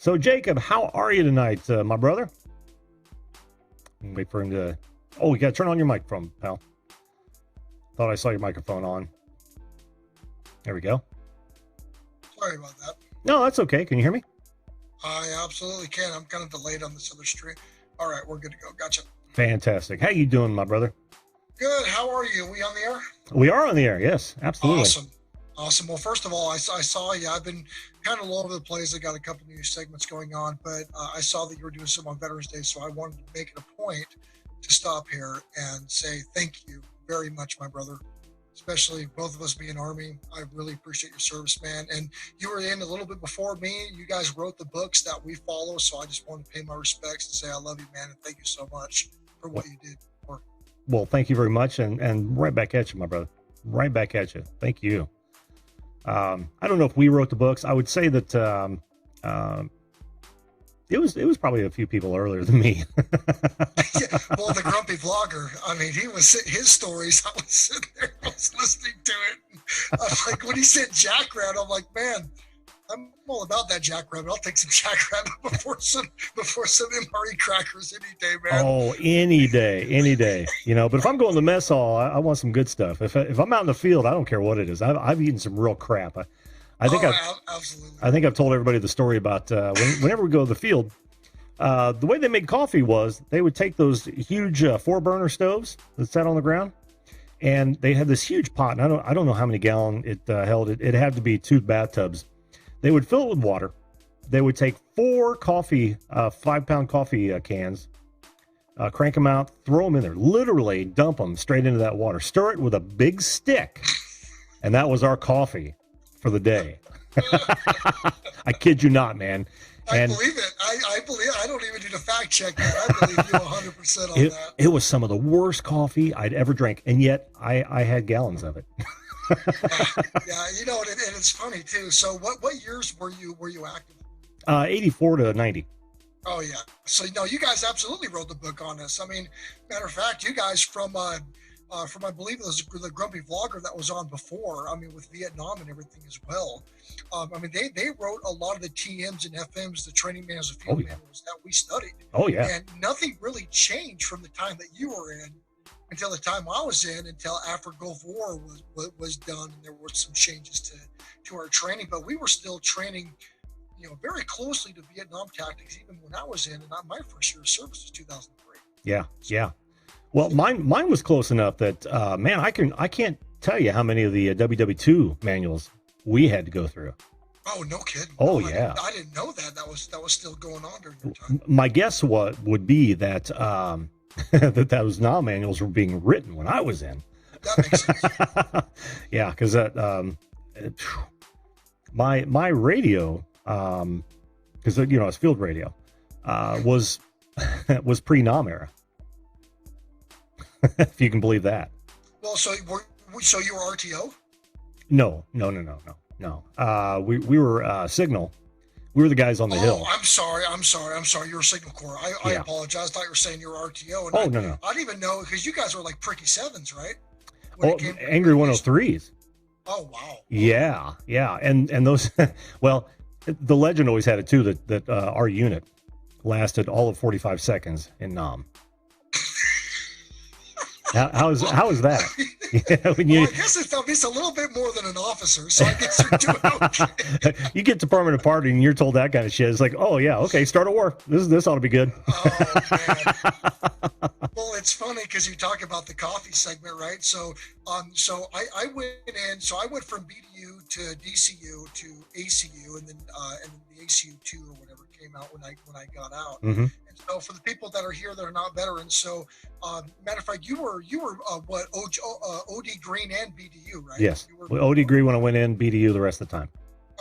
So, Jacob, how are you tonight, my brother? Wait for him to... Oh, you got to turn on your microphone, pal. Thought I saw your microphone on. There we go. Sorry about that. No, that's okay. Can you hear me? I absolutely can. I'm kind of delayed on this other stream. All right, we're good to go. Gotcha. Fantastic. How you doing, my brother? Good. How are you? We on the air? We are on the air. Yes, absolutely. Awesome. Well, first of all, I saw you. I've been kind of all over the place. I got a couple new segments going on, but I saw that you were doing some on Veterans Day, so I wanted to make it a point to stop here and say thank you very much, my brother. Especially both of us being Army. I really appreciate your service, man. And you were in a little bit before me. You guys wrote the books that we follow, so I just want to pay my respects and say I love you, man, and thank you so much for what you did. Well, thank you very much, and right back at you, my brother. Right back at you. Thank you. I don't know if we wrote the books. I would say that it was probably a few people earlier than me. Yeah, well, the grumpy vlogger. I mean, his stories. I was sitting there, I was listening to it. I was like, when he said jackrabbit, I'm like, man, I'm all about that jackrabbit. I'll take some jackrabbit before some MRE crackers any day, man. Oh, any day. You know, but if I'm going to the mess hall, I want some good stuff. If I'm out in the field, I don't care what it is. I've eaten some real crap. Absolutely. I think I've told everybody the story about whenever we go to the field. The way they made coffee was they would take those huge 4-burner stoves that sat on the ground, and they had this huge pot. And I don't know how many gallon it held. It had to be 2 bathtubs. They would fill it with water. They would take 4 coffee, 5-pound coffee cans, crank them out, throw them in there, literally dump them straight into that water, stir it with a big stick, and that was our coffee for the day. I kid you not, man. I believe it. I don't even need a fact check that. I believe you 100% on that. It was some of the worst coffee I'd ever drank, and yet I had gallons of it. Yeah, you know, and it's funny too. So, what years were you active? 84 to 90. Oh yeah. So you guys absolutely wrote the book on this. I mean, matter of fact, you guys from I believe it was the grumpy vlogger that was on before. I mean, with Vietnam and everything as well. I mean, they wrote a lot of the TMs and FMs, the training manuals and field manuals that we studied. Oh yeah. And nothing really changed from the time that you were in until the time I was in, until after Gulf War was done, and there were some changes to our training. But we were still training, you know, very closely to Vietnam tactics, even when I was in. And my first year of service was 2003. Yeah, yeah. Well, mine was close enough that man, I can't tell you how many of the WW2 manuals we had to go through. Oh, no kidding. Oh, no, yeah. I didn't know that. That was still going on during your time. My guess would be that that those NOM manuals were being written when I was in. That makes sense. Yeah, because my radio, because you know it's field radio, was pre-NOM era. If you can believe that. Well, so you were RTO? No. We were Signal. We were the guys on the hill. I'm sorry. You're a Signal Corps. I apologize. I thought you were saying you were RTO. And no. I didn't even know, because you guys were like pricky 7s, right? Angry 103s. Oh, wow. Yeah. And those, well, the legend always had it too that our unit lasted all of 45 seconds in NOM. How is that? I guess it's a little bit more than an officer, so I guess you're doing okay. You get to permanent party and you're told that kind of shit. It's like, oh yeah, okay, start a war. This ought to be good. Oh man. Well, it's funny because you talk about the coffee segment, right? So I went in. So I went from BDU to DCU to ACU, and then the ACU 2 or whatever came out when I got out. Mm-hmm. And so for the people that are here that are not veterans, so matter of fact, you were what OD Green and BDU, right? Yes, OD Green when I went in, BDU the rest of the time.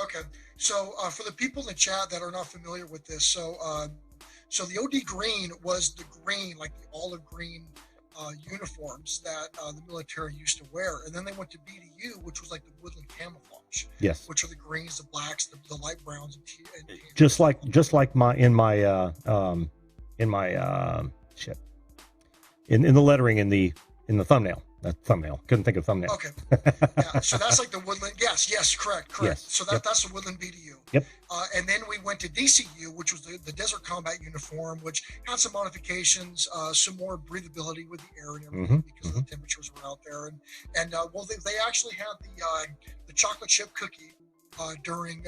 Okay, so for the people in the chat that are not familiar with this, so the OD Green was the green, like the olive green uniforms that the military used to wear, and then they went to BDU, which was like the woodland camouflage. Yes, which are the greens, the blacks, the light browns, and just like in the lettering in the thumbnail. thumbnail. Couldn't think of thumbnail. Okay. Yeah. So that's like the Woodland. Yes. Correct. Yes. So that's the Woodland BDU. Yep. And then we went to DCU, which was the Desert Combat Uniform, which had some modifications, some more breathability with the air and everything because the temperatures were out there. And well, they actually had the chocolate chip cookie during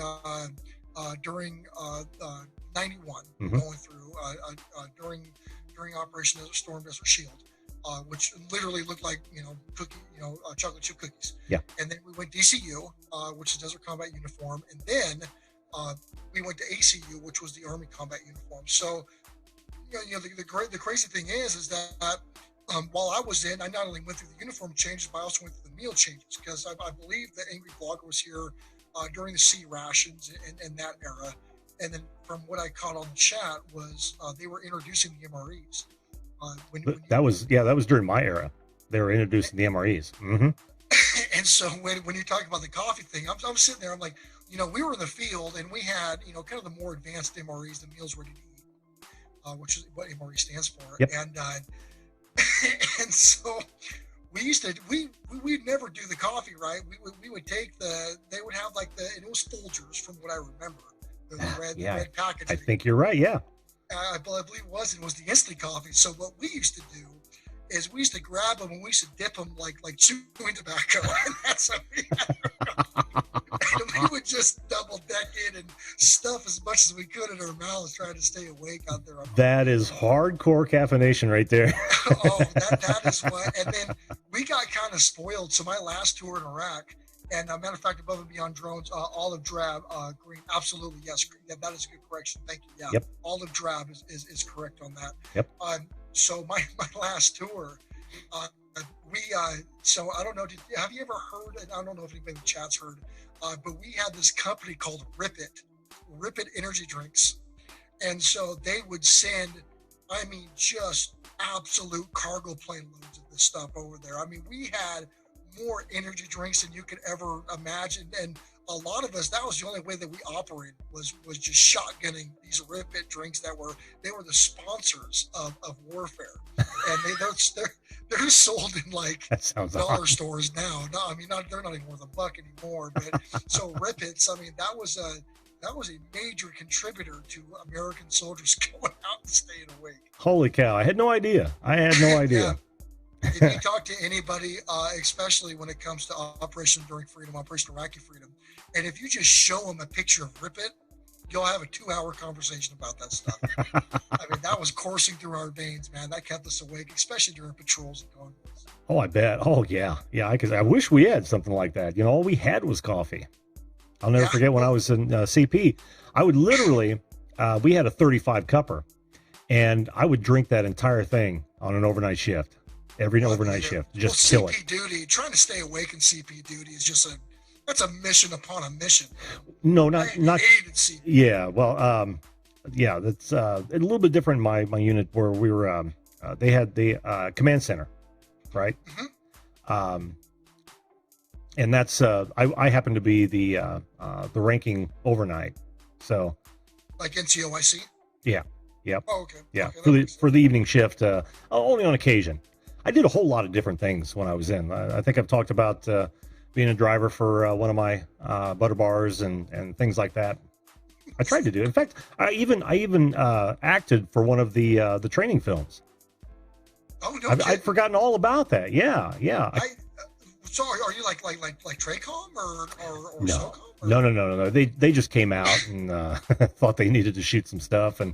91 going through during Operation Storm Desert Shield. Which literally looked like cookie, chocolate chip cookies. Yeah. And then we went DCU, which is Desert Combat Uniform, and then we went to ACU, which was the Army Combat Uniform. So, the crazy thing is that while I was in, I not only went through the uniform changes, but I also went through the meal changes because I believe the Angry Vlogger was here during the C rations and that era. And then from what I caught on the chat was they were introducing the MREs. That was during my era. They were introducing the MREs. And so when you talk about the coffee thing, I'm sitting there. I'm like, we were in the field and we had kind of the more advanced MREs, the meals ready to eat, which is what MRE stands for. Yep. And so we'd never do the coffee right. We would take they would have and it was Folgers from what I remember. The red packaging. I think you're right. Yeah. I believe it was the instant coffee. So what we used to do is we used to grab them and we used to dip them like chewing tobacco, and that's how and we would just double deck it and stuff as much as we could in our mouths, trying to stay awake out there. That is hardcore caffeination right there. Oh, that is what. And then we got kind of spoiled. So my last tour in Iraq. And matter of fact, above and beyond drones, olive drab, green. Absolutely, yes. Yeah, that is a good correction. Thank you. Yeah, yep. Olive drab is correct on that. Yep. So my last tour, so I don't know. Have you ever heard? And I don't know if anybody in the chat's heard, but we had this company called Rip It Energy Drinks, and so they would send, just absolute cargo plane loads of this stuff over there. We had more energy drinks than you could ever imagine, and a lot of us, that was the only way that we operated was just shotgunning these Rip It drinks they were the sponsors of warfare, and they're sold in dollar stores now. No, they're not even worth $1 anymore. But so Rip It's, that was a major contributor to American soldiers going out and staying awake. Holy cow! I had no idea. Yeah. If you talk to anybody, especially when it comes to Operation Enduring Freedom, Operation Iraqi Freedom, and if you just show them a picture of Rip It, you'll have a 2-hour conversation about that stuff. That was coursing through our veins, man. That kept us awake, especially during patrols and convoys. Oh, I bet. Oh, yeah. Yeah, I wish we had something like that. All we had was coffee. I'll never forget when I was in CP, I would literally, we had a 35 cupper, and I would drink that entire thing on an overnight shift. Every overnight shift, just kill it. CP duty, trying to stay awake in CP duty is just that's a mission upon a mission. No, not hated CP. Yeah, well, yeah, that's a little bit different in my unit where we were. They had the command center, right? And that's I happen to be the ranking overnight, so like NCOIC. Yeah. Yep. Oh, okay. Yeah, okay, for the evening shift, only on occasion. I did a whole lot of different things when I was in. I think I've talked about being a driver for one of my butter bars and things like that. I tried to do. In fact, I even acted for one of the training films. Oh no! I'd forgotten all about that. Yeah. So are you like Tracom or no. SOCOM? Or? No. They just came out and thought they needed to shoot some stuff and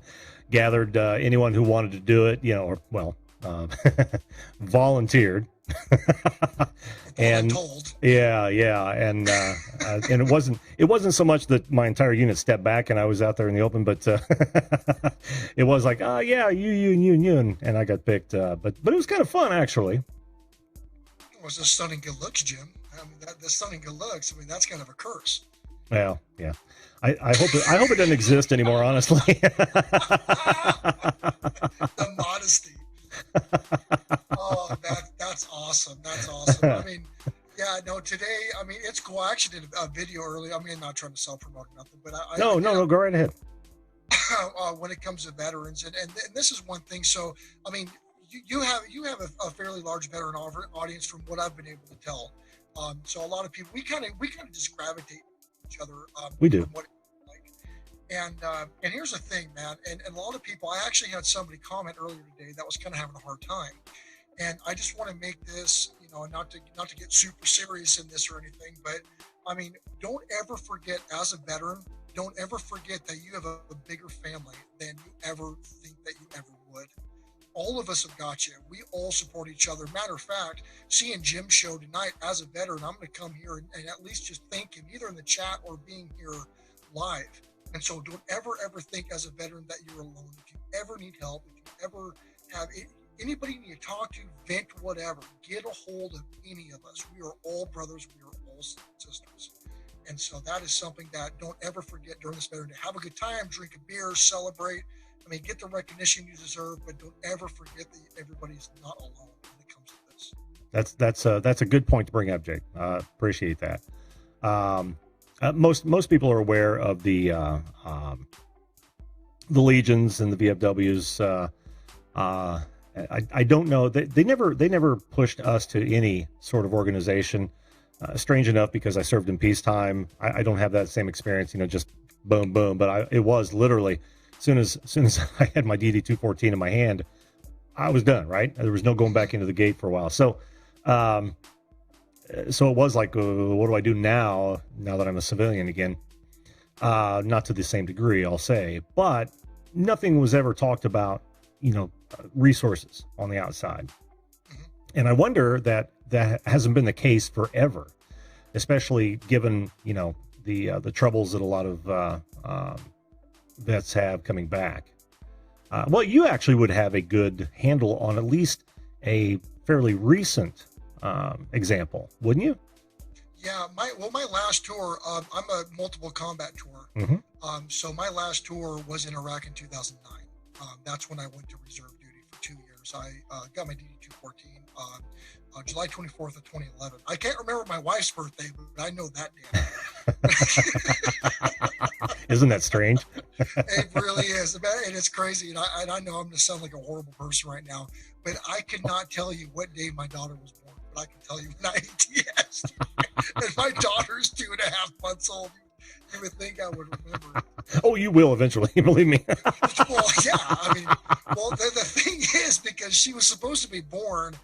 gathered anyone who wanted to do it, volunteered. And and it wasn't so much that my entire unit stepped back and I was out there in the open, but it was like, oh yeah, you, and I got picked. But it was kind of fun actually. It was a stunning good looks, Jim. The stunning good looks. That's kind of a curse. Well, yeah. I hope it doesn't exist anymore, honestly. The modesty. Oh, that's awesome. That's awesome. Today, it's cool. I actually did a video earlier. Not trying to self-promote or nothing, but No, go right ahead. When it comes to veterans, and this is one thing. So, you have a fairly large veteran audience from what I've been able to tell. So a lot of people, we kind of just gravitate to each other. We do. From what it's like. And here's the thing, man. And a lot of people, I actually had somebody comment earlier today that was kind of having a hard time. And I just want to make this, not to get super serious in this or anything, but I mean, don't ever forget, as a veteran, don't ever forget that you have a bigger family than you ever think that you ever would. All of us have got you. We all support each other. Matter of fact, seeing Jim's show tonight, as a veteran, I'm going to come here and at least just thank him, either in the chat or being here live. And so don't ever think as a veteran that you're alone. If you ever need help, if you ever have anybody you talk to, vent, whatever, get a hold of any of us. We are all brothers. We are all sisters. And so that is something that don't ever forget during this Veteran Day. Have a good time, drink a beer, celebrate. I mean, get the recognition you deserve, but don't ever forget that everybody's not alone when it comes to this. That's a good point to bring up, Jake. Appreciate that. Most people are aware of the legions and the VFWs. I don't know. They never pushed us to any sort of organization. Strange enough, because I served in peacetime, I don't have that same experience. Just boom, boom. But it was literally as soon as I had my DD-214 in my hand, I was done. Right, there was no going back into the gate for a while. So it was like, what do I do now that I'm a civilian again? Not to the same degree, I'll say, but nothing was ever talked about. Resources on the outside. And I wonder that hasn't been the case forever, especially given, the troubles that a lot of vets have coming back. Well, you actually would have a good handle on at least a fairly recent example, wouldn't you? Yeah, my last tour, I'm a multiple combat tour. Mm-hmm. So my last tour was in Iraq in 2009. That's when I went to reserve duty for 2 years. I got my DD-214 on July 24th of 2011. I can't remember my wife's birthday, but I know that damn. Isn't that strange? It really is, and it's crazy. And I know I'm going to sound like a horrible person right now, but I could not tell you what day my daughter was born. But I can tell you when I ATS'd. And my daughter's 2.5 months old. You would think I would remember. Oh, you will eventually, believe me. Well, yeah. I mean, the thing is, because she was supposed to be born,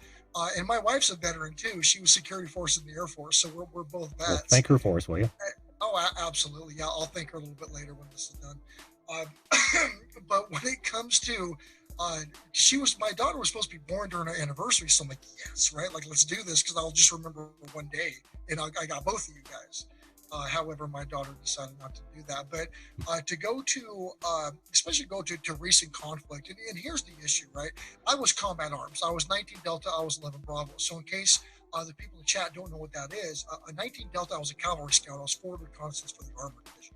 and my wife's a veteran too. She was security force in the Air Force, so we're both vets. Well, thank her for us, will you? Oh, absolutely. Yeah, I'll thank her a little bit later when this is done. But when it comes to, my daughter was supposed to be born during her anniversary, so I'm like, yes, right? Like, let's do this, because I'll just remember one day, and I got both of you guys. However, my daughter decided not to do that. But to go to, especially go to recent conflict, and here's the issue, right? I was combat arms. I was 19 Delta. I was 11 Bravo. So in case the people in the chat don't know what that is, a 19 Delta, I was a cavalry scout. I was forward reconnaissance for the armor division.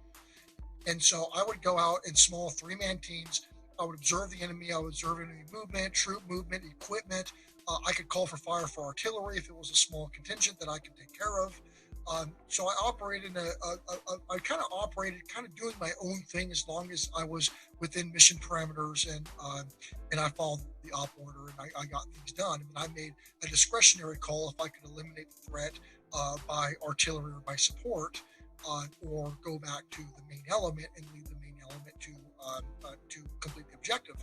And so I would go out in small 3-man teams. I would observe the enemy. I would observe enemy movement, troop movement, equipment. I could call for fire for artillery if it was a small contingent that I could take care of. So I operated I kind of operated, kind of doing my own thing as long as I was within mission parameters and I followed the op order and I got things done. I made a discretionary call if I could eliminate the threat by artillery or by support, or go back to the main element and leave the main element to complete the objective.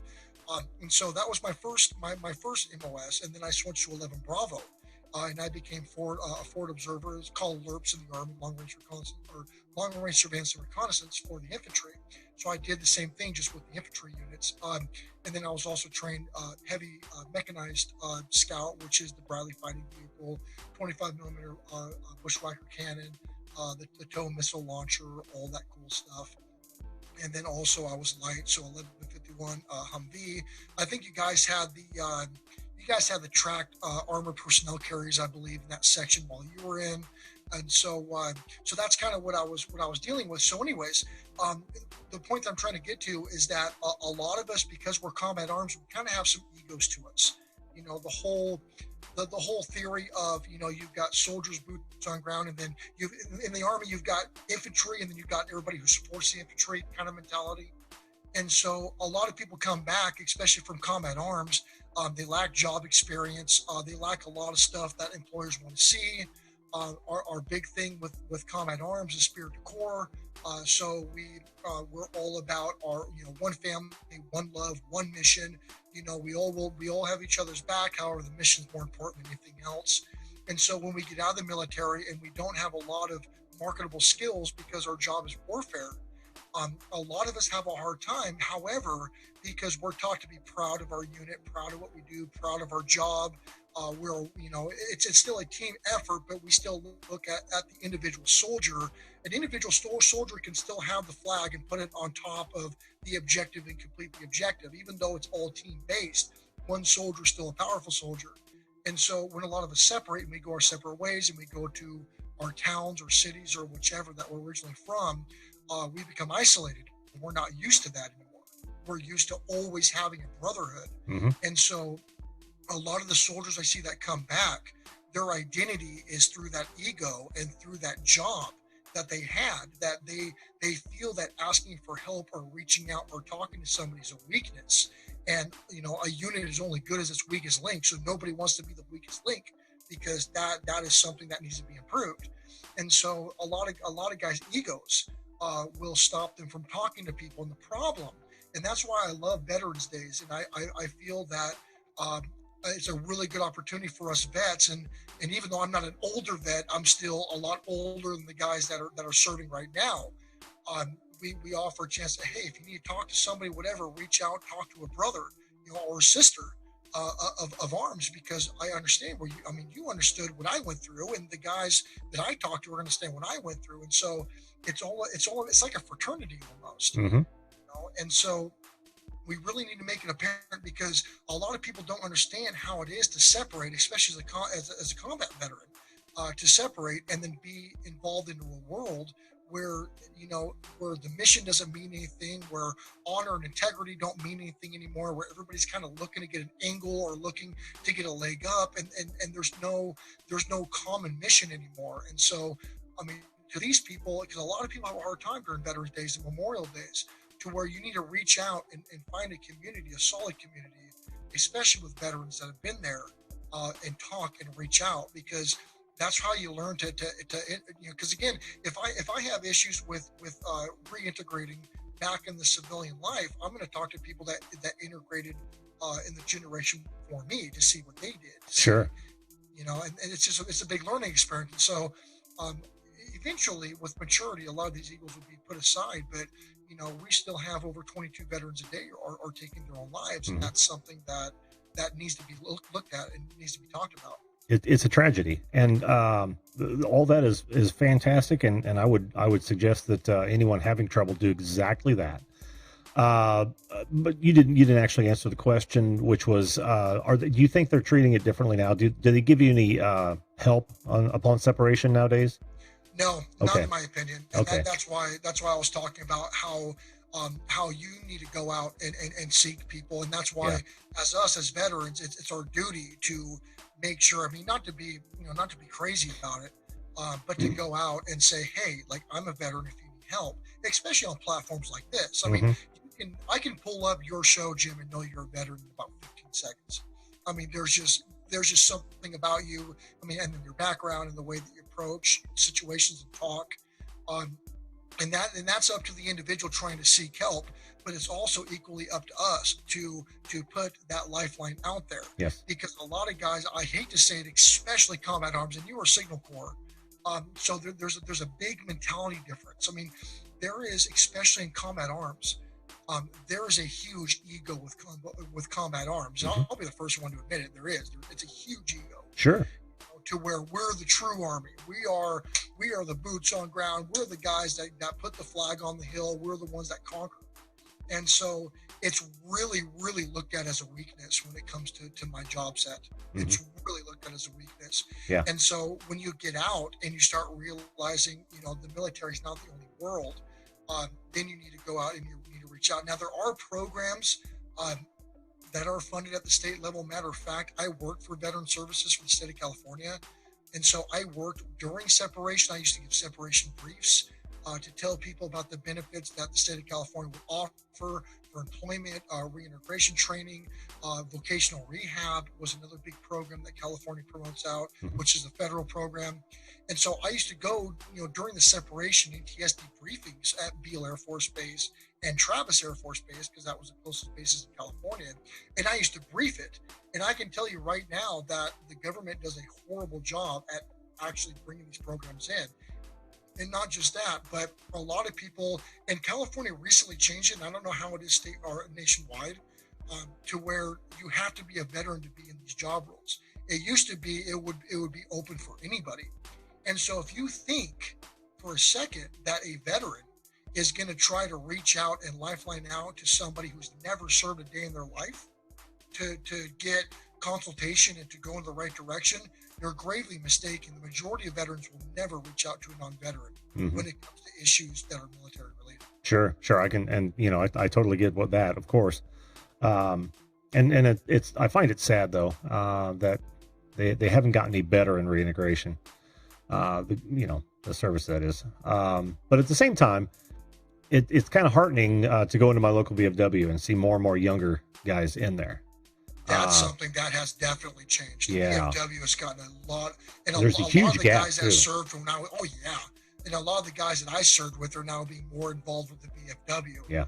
And so that was my first MOS, and then I switched to 11 Bravo. And I became a forward observer. It's called LRPS in the Army, long range reconnaissance, or long range surveillance and reconnaissance for the infantry. So I did the same thing just with the infantry units. And then I was also trained heavy mechanized scout, which is the Bradley fighting vehicle, 25 millimeter bushwhacker cannon, the TOW missile launcher, all that cool stuff. And then also I was light, so 1151 Humvee. I think you guys had the tracked armored personnel carriers, I believe, in that section while you were in, and so that's kind of what I was dealing with. So, anyways, the point that I'm trying to get to is that a lot of us, because we're combat arms, we kind of have some egos to us. The whole theory of you've got soldiers, boots on ground, and then in the Army you've got infantry, and then you've got everybody who supports the infantry kind of mentality. And so a lot of people come back, especially from combat arms. They lack job experience. They lack a lot of stuff that employers want to see. Our big thing with combat arms is spirit to core. So we're all about our one family, one love, one mission. We all have each other's back. However, the mission is more important than anything else. And so when we get out of the military and we don't have a lot of marketable skills because our job is warfare, a lot of us have a hard time. However, because we're taught to be proud of our unit, proud of what we do, proud of our job, it's still a team effort, but we still look at the individual soldier. An individual soldier can still have the flag and put it on top of the objective and complete the objective, even though it's all team based. One soldier is still a powerful soldier. And so when a lot of us separate and we go our separate ways and we go to our towns or cities or whichever that we're originally from, we become isolated. We're not used to that anymore. We're used to always having a brotherhood. Mm-hmm. And so a lot of the soldiers I see that come back, their identity is through that ego and through that job that they had, that they feel that asking for help or reaching out or talking to somebody is a weakness. And a unit is only good as its weakest link. So nobody wants to be the weakest link, because that is something that needs to be improved. And so a lot of guys' egos will stop them from talking to people. And the problem, and that's why I love Veterans Days, and I feel that it's a really good opportunity for us vets. And even though I'm not an older vet, I'm still a lot older than the guys that are serving right now. We offer a chance to, hey, if you need to talk to somebody, whatever, reach out, talk to a brother, or a sister of arms, because I understand you understood what I went through, and the guys that I talked to understand what I went through. And so it's like a fraternity almost. Mm-hmm. And so we really need to make it apparent, because a lot of people don't understand how it is to separate, especially as a combat veteran, to separate and then be involved into a world where the mission doesn't mean anything, where honor and integrity don't mean anything anymore, where everybody's kind of looking to get an angle or looking to get a leg up, and there's no common mission anymore. And so, to these people, because a lot of people have a hard time during Veterans Days and Memorial Days, to where you need to reach out and find a community, a solid community, especially with veterans that have been there, and talk and reach out, because that's how you learn to because again, if I have issues with reintegrating back in the civilian life, I'm going to talk to people that integrated in the generation before me to see what they did. Sure. And it's a big learning experience. And so eventually, with maturity, a lot of these egos will be put aside, but we still have over 22 veterans a day are taking their own lives. Mm-hmm. And that's something that needs to be looked at and needs to be talked about. It's a tragedy, and all that is fantastic, and I would suggest that anyone having trouble do exactly that. But you didn't actually answer the question, which was, do you think they're treating it differently now? Do they give you any help upon separation nowadays? No, not in my opinion. And okay. That's why I was talking about how you need to go out and seek people, and that's why as veterans, it's our duty to make sure. Not to be crazy about it, but to go out and say, hey, like, I'm a veteran if you need help, especially on platforms like this. I can pull up your show, Jim, and know you're a veteran in about 15 seconds. There's just something about you. And then your background and the way that you approach situations and talk. And that's up to the individual trying to seek help, but it's also equally up to us to put that lifeline out there. Yes. Because a lot of guys, I hate to say it, especially combat arms, and you are Signal Corps, so there's a big mentality difference. There is, especially in combat arms, there is a huge ego with combat arms. Mm-hmm. I'll be the first one to admit it. It's a huge ego. Sure. To where we're the true army. We are the boots on ground. We're the guys that put the flag on the hill. We're the ones that conquer. And so it's really, really looked at as a weakness when it comes to my job set. Mm-hmm. It's really looked at as a weakness. Yeah. And so when you get out and you start realizing, the military is not the only world, then you need to go out and you need to reach out. Now, there are programs that are funded at the state level. Matter of fact, I worked for Veteran Services for the state of California. And so I worked during separation. I used to give separation briefs to tell people about the benefits that the state of California would offer for for employment, reintegration training, vocational rehab was another big program that California promotes out, which is a federal program. And so I used to go, during the separation NTSD briefings at Beale Air Force Base and Travis Air Force Base, because that was the closest bases in California. And I used to brief it. And I can tell you right now that the government does a horrible job at actually bringing these programs in. And not just that, but a lot of people, and California recently changed it, and I don't know how it is state or nationwide, to where you have to be a veteran to be in these job roles. It used to be it would be open for anybody. And so if you think for a second that a veteran is going to try to reach out and lifeline out to somebody who's never served a day in their life to get consultation and to go in the right direction, you're gravely mistaken. The majority of veterans will never reach out to a non-veteran when it comes to issues that are military related. Sure. I can, and I totally get what that, of course. And it's I find it sad though, that they haven't gotten any better in reintegration. The service that is. But at the same time, it's kind of heartening to go into my local VFW and see more and more younger guys in there. That's something that has definitely changed. The VFW has gotten a lot, and there's a huge lot of the gap guys that served from now. Oh yeah, and a lot of the guys that I served with are now being more involved with the VFW. Yeah,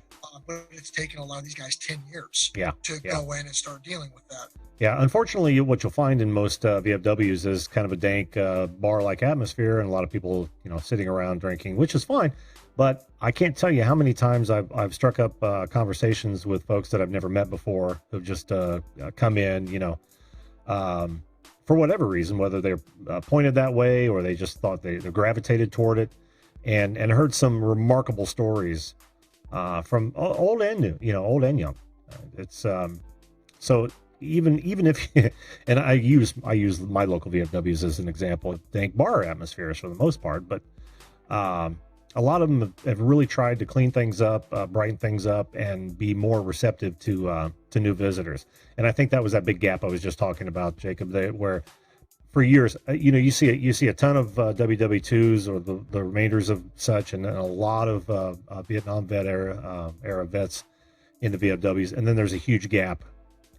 but it's taken a lot of these guys 10 years. To go in and start dealing with that. Yeah, unfortunately, what you'll find in most VFWs is kind of a dank bar-like atmosphere, and a lot of people, sitting around drinking, which is fine. But I can't tell you how many times I've struck up conversations with folks that I've never met before who've just come in, for whatever reason, whether they're pointed that way or they just thought they gravitated toward it, and heard some remarkable stories from old and new, old and young. It's so even if, and I use my local VFWs as an example, dank bar atmospheres for the most part, but a lot of them have really tried to clean things up, brighten things up, and be more receptive to new visitors. And I think that was that big gap I was just talking about, Jacob, where for years, you see a ton of WW2s or the remainders of such, and a lot of Vietnam vet era vets in the VFWs, and then there's a huge gap.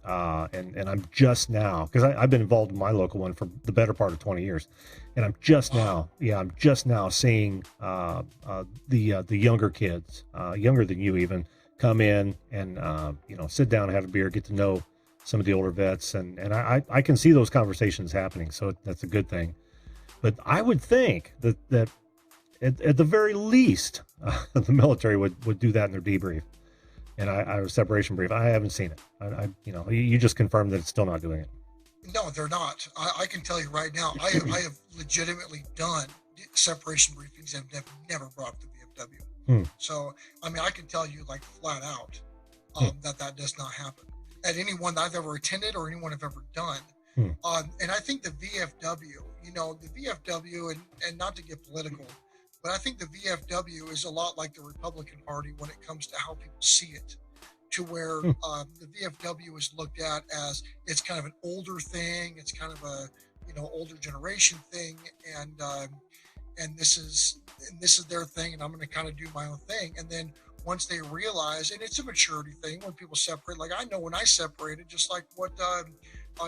And I'm just now, because I've been involved in my local one for the better part of 20 years, and I'm just now seeing the younger kids, younger than you even, come in and sit down and have a beer, get to know some of the older vets, and I can see those conversations happening, so that's a good thing. But I would think that at the very least, the military would do that in their debrief. And I was separation brief. I haven't seen it. You just confirmed that it's still not doing it. No, they're not. I can tell you right now, I have legitimately done separation briefings and have never brought up the VFW. So, I can tell you like flat out that does not happen at anyone that I've ever attended or anyone I've ever done. And I think the VFW, the VFW, and not to get political, but I think the VFW is a lot like the Republican Party when it comes to how people see it, to where the VFW is looked at as it's kind of an older thing, it's kind of a older generation thing, and this is their thing, and I'm going to kind of do my own thing. And then once they realize, and it's a maturity thing when people separate. Like I know when I separated, just like what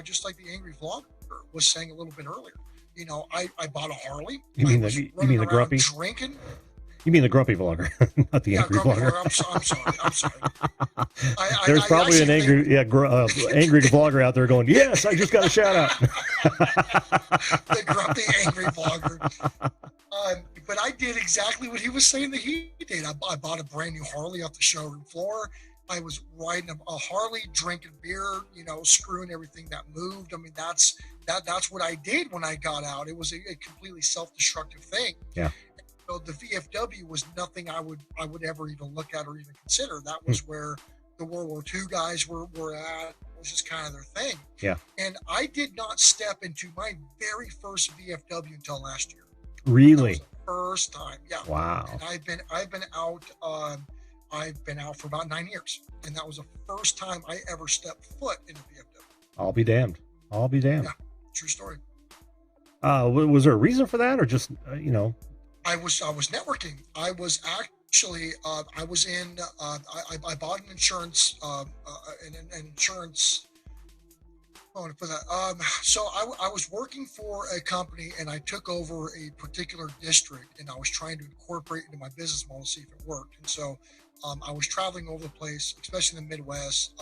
just like the angry vlogger was saying a little bit earlier. I bought a Harley. You mean the grumpy drinking? You mean the grumpy vlogger, not the angry vlogger. I'm sorry. There's probably an angry vlogger out there going, "Yes, I just got a shout out." The grumpy angry vlogger. But I did exactly what he was saying that he did. I bought a brand new Harley off the showroom floor. I was riding a Harley, drinking beer, screwing everything that moved. That's what I did when I got out. It was a completely self-destructive thing. Yeah. So the VFW was nothing I would ever even look at or even consider. That was where the World War II guys were at. It was just kind of their thing. Yeah. And I did not step into my very first VFW until last year. Really? That was the first time. Yeah. Wow. And I've been out. I've been out for about 9 years, and that was the first time I ever stepped foot in a VFW. I'll be damned. Yeah, true story. Was there a reason for that, or just I was networking. I was Actually, I was in. I bought an insurance, an insurance. I want to put that. So I was working for a company, and I took over a particular district, and I was trying to incorporate it into my business model, see if it worked. And so I was traveling over the place, especially in the Midwest,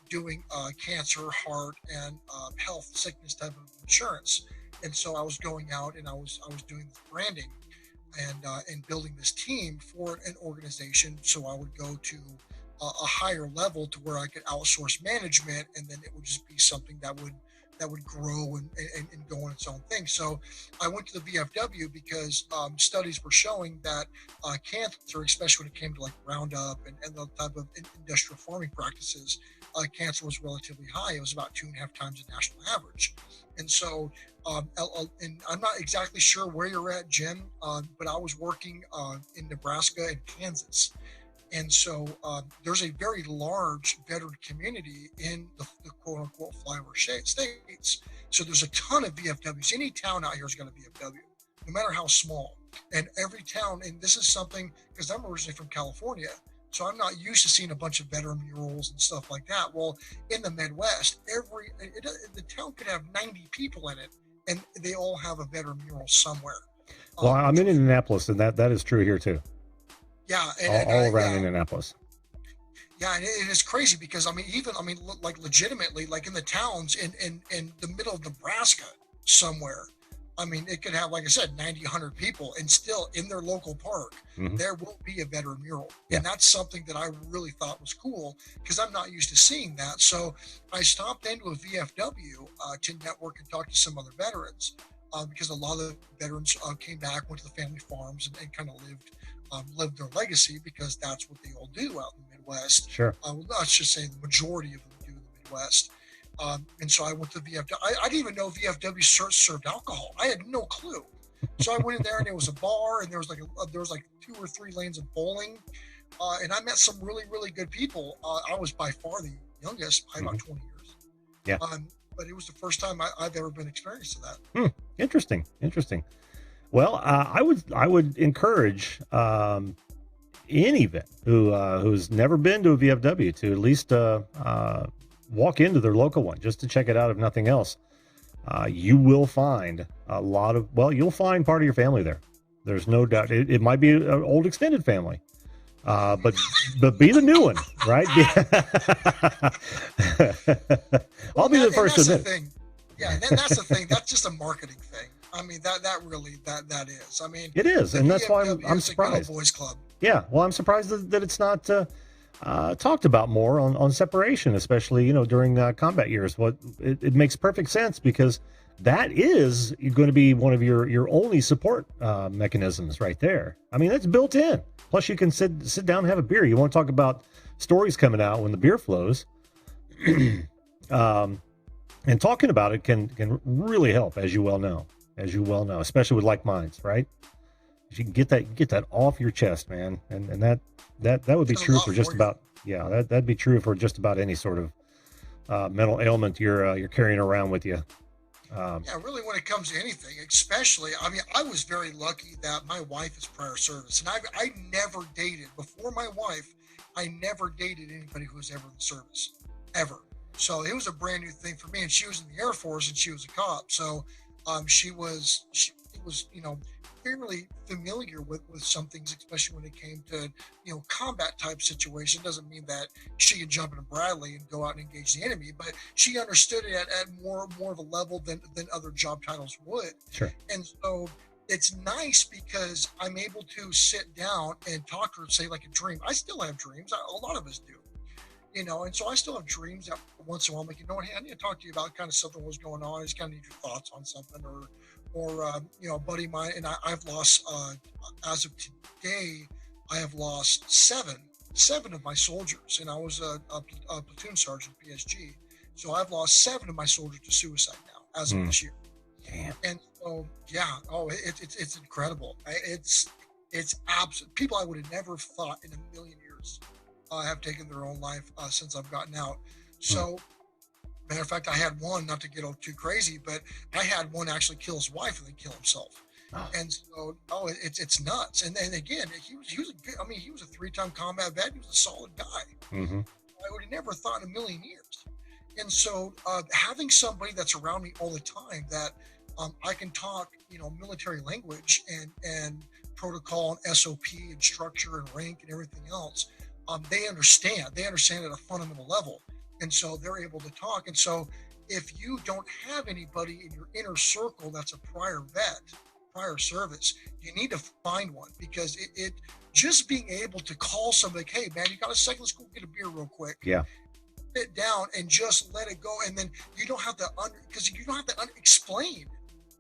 doing cancer, heart, and health, sickness type of insurance. And so I was going out, and I was doing this branding and building this team for an organization. So I would go to a higher level to where I could outsource management, and then it would just be something that would grow and go on its own thing. So I went to the VFW because studies were showing that cancer, especially when it came to like Roundup and the type of industrial farming practices, cancer was relatively high. It was about 2.5 times the national average. And so, and I'm not exactly sure where you're at, Jim, but I was working in Nebraska and Kansas. And so there's a very large veteran community in the quote unquote flyover states. So there's a ton of VFWs. Any town out here has got a VFW, no matter how small. And every town, and this is something, because I'm originally from California, so I'm not used to seeing a bunch of veteran murals and stuff like that. Well, in the Midwest, the town could have 90 people in it, and they all have a veteran mural somewhere. Well, I'm in Indianapolis, and that is true here too. Yeah, all around Indianapolis. Yeah, and it's crazy because like legitimately, like in the towns in the middle of Nebraska somewhere, I mean, it could have, like I said, 90, 100 people, and still in their local park, there will be a veteran mural. Yeah. And that's something that I really thought was cool because I'm not used to seeing that. So I stopped into a VFW to network and talk to some other veterans because a lot of the veterans came back, went to the family farms, and kind of lived their legacy because that's what they all do out in the Midwest. Sure. Well, let's just say the majority of them do in the Midwest. And so I went to VFW. I didn't even know VFW served alcohol. I had no clue. So I went in there, and it was a bar, and there was like 2 or 3 lanes of bowling, and I met some really, really good people. I was by far the youngest, by about 20 years. Yeah. But it was the first time I've ever been experienced to that. Interesting. Well, I would encourage any vet who's never been to a VFW to at least walk into their local one just to check it out, if nothing else. You will find you'll find part of your family there. There's no doubt. It might be an old extended family, but be the new one, right? I'll be the first to admit. Yeah, and that's the thing. That's just a marketing thing. I mean, that really is. I mean, it is, and that's why I'm surprised. Boys Club. Yeah, well, I'm surprised that it's not talked about more on separation, especially during combat years. It makes perfect sense because that is going to be one of your only support mechanisms right there. I mean, that's built in. Plus, you can sit down and have a beer. You want to talk about stories coming out when the beer flows. And talking about it can really help, as you well know, especially with like minds, right? You can get that off your chest, man. And that would be true for just about, that'd be true for just about any sort of mental ailment you're carrying around with you. Really, when it comes to anything, especially, I mean, I was very lucky that my wife is prior service, and I never dated before my wife. I never dated anybody who was ever in the service, ever. So it was a brand new thing for me, and she was in the Air Force, and she was a cop. So she was fairly familiar with some things, especially when it came to combat type situation. Doesn't mean that she could jump in a Bradley and go out and engage the enemy, but she understood it at more of a level than other job titles would. Sure. And so it's nice because I'm able to sit down and talk to her and say, like, a dream. I still have dreams. A lot of us do. And so I still have dreams that once in a while, I'm like, hey, I need to talk to you about kind of something was going on. I just kind of need your thoughts on something, or a buddy of mine, and I've lost, as of today, I have lost seven of my soldiers, and I was a platoon sergeant, PSG. So I've lost 7 of my soldiers to suicide now, as of this year. Damn. And so, it's incredible. It's absolute. People I would have never thought in a million years have taken their own life since I've gotten out. So, matter of fact, I had one, not to get too crazy, but I had one actually kill his wife and then kill himself. And so, it's nuts. And then again, he was a good, I mean, he was a 3-time combat vet. He was a solid guy. Mm-hmm. I would have never thought in a million years. And so, having somebody that's around me all the time that I can talk, military language and protocol and SOP and structure and rank and everything else, they understand. They understand at a fundamental level, and so they're able to talk. And so, if you don't have anybody in your inner circle that's a prior vet, prior service, you need to find one, because it just being able to call somebody, hey man, you got a second? Let's go get a beer real quick. Yeah. Sit down and just let it go, and then you don't have to explain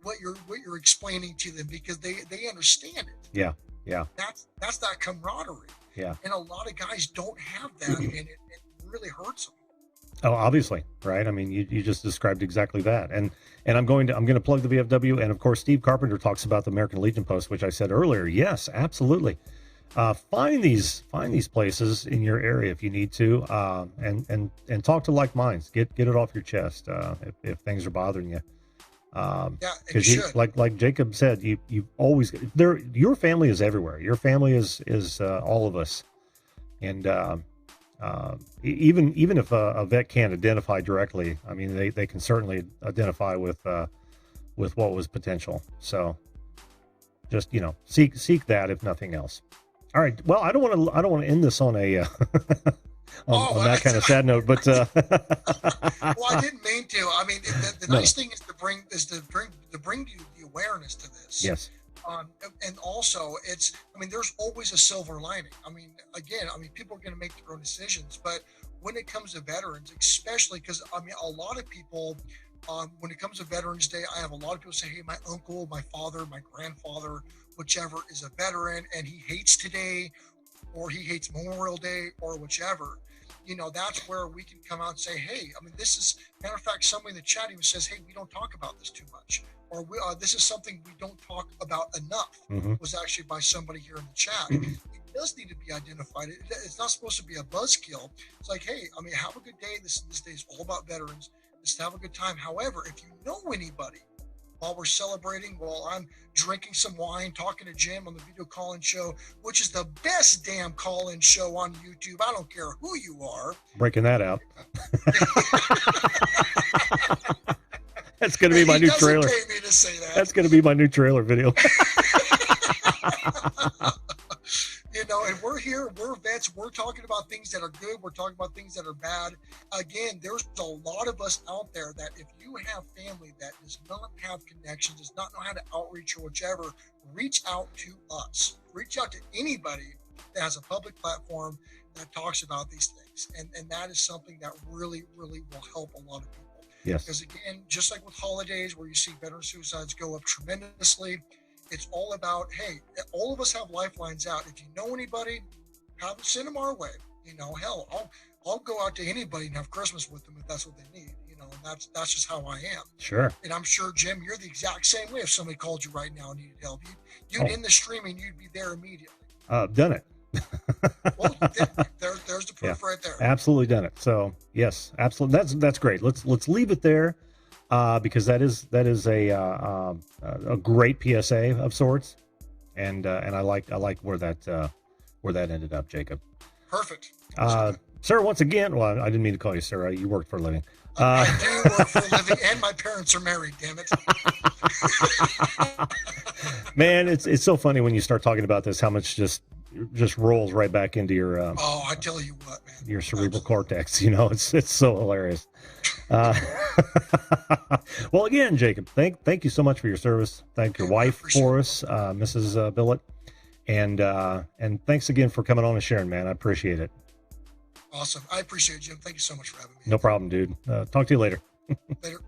what you're explaining to them, because they understand it. Yeah. Yeah. That's that camaraderie. Yeah. And a lot of guys don't have that, and it really hurts them. Oh, obviously, right? I mean, you just described exactly that, and I'm going to plug the VFW, and of course, Steve Carpenter talks about the American Legion Post, which I said earlier. Yes, absolutely. Find these places in your area if you need to, and talk to like minds. Get it off your chest if things are bothering you. Because like Jacob said, you always your family is everywhere. Your family is all of us, and even if a vet can't identify directly, I mean they can certainly identify with what was potential. So just seek that if nothing else. All right. Well, I don't want to end this on a on that kind of sad note, but well, I didn't mean to. I mean, the nice thing is to bring you the awareness to this. Yes. And also, there's always a silver lining. I mean, again, people are going to make their own decisions, but when it comes to veterans, especially because a lot of people, when it comes to Veterans Day, I have a lot of people say, hey, my uncle, my father, my grandfather, whichever, is a veteran, and he hates today, or he hates Memorial Day, or whichever. That's where we can come out and say, hey, this is, matter of fact, somebody in the chat even says, hey, we don't talk about this too much, or this is something we don't talk about enough. Mm-hmm. Was actually by somebody here in the chat. It does need to be identified. It's not supposed to be a buzzkill. It's like, hey, have a good day. This day is all about veterans. Just have a good time. However, if you know anybody, while we're celebrating, while I'm drinking some wine, talking to Jim on the video call-in show, which is the best damn call-in show on YouTube. I don't care who you are. Breaking that out. That's going to be my new trailer. He doesn't pay me to say that. That's going to be my new trailer video. And we're here, we're vets, we're talking about things that are good, we're talking about things that are bad. Again, there's a lot of us out there that if you have family that does not have connections, does not know how to outreach or whichever, reach out to us. Reach out to anybody that has a public platform that talks about these things. And that is something that really, really will help a lot of people. Yes. Because again, just like with holidays where you see veteran suicides go up tremendously, it's all about, hey, all of us have lifelines out. If you know anybody, send them our way. Hell, I'll go out to anybody and have Christmas with them if that's what they need. And that's just how I am. Sure. And I'm sure, Jim, you're the exact same way. If somebody called you right now and needed help, you'd in the streaming, you'd be there immediately. Done it. Well, there's the proof right there. Absolutely done it. So yes, absolutely. That's great. Let's leave it there. Because that is a great PSA of sorts, and I like where that ended up, Jacob. Perfect. Sir, once again, well, I didn't mean to call you sir. You worked for a living. I do work for a living, and my parents are married. Damn it. Man, it's so funny when you start talking about this, how much just rolls right back into your I tell you what, man, your cerebral cortex. It's so hilarious. Well, again, Jacob, thank you so much for your service. Thank your wife for us, Mrs. Billett, and thanks again for coming on and sharing, man. I appreciate it. Awesome. I appreciate it, Jim. Thank you so much for having me. No problem, dude. Talk to you later. Later.